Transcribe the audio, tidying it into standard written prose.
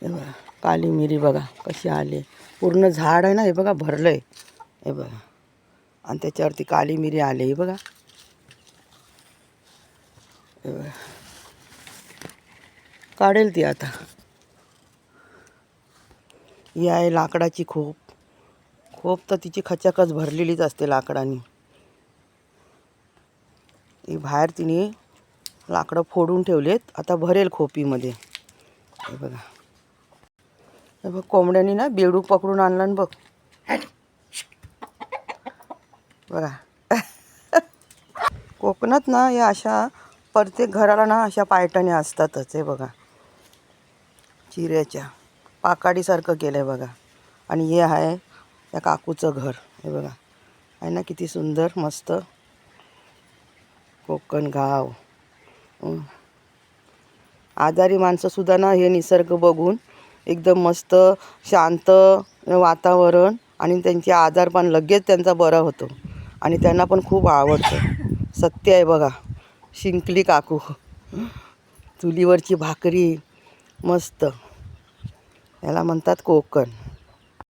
हे बघा काली मिरी बघा कशी आली, पूर्ण झाड आहे ना हे बघा भरलं आहे हे बघा, आणि त्याच्यावरती काली मिरी आली हे बघा. हे बघा काढेल ती आता. ही आहे लाकडाची खोप. खोप तर तिची खचाखच भरलेलीच असते लाकडाने. ही बाहेर तिने लाकडं फोडून ठेवलेत, आता भरेल खोपीमध्ये. हे बघा हे बघ कोंबड्यांनी ना बेडूक पकडून आणला बघ बघा. कोकणात ना या अशा प्रत्येक घराला ना अशा पायटाने असतातच. हे बघा चिऱ्याच्या पाकाडीसारखं केलं आहे बघा. आणि हे आहे या काकूचं घर. हे बघा आहे ना किती सुंदर मस्त कोकण गाव. आजारी माणसंसुद्धा ना हे निसर्ग बघून एकदम मस्त शांत वातावरण, आणि त्यांचे आजारपण लगेच त्यांचा बरा होतो आणि त्यांना पण खूप आवडतं. सत्य आहे बघा. शिंकली काकू, चुलीवरची भाकरी मस्त, याला म्हणतात कोकण.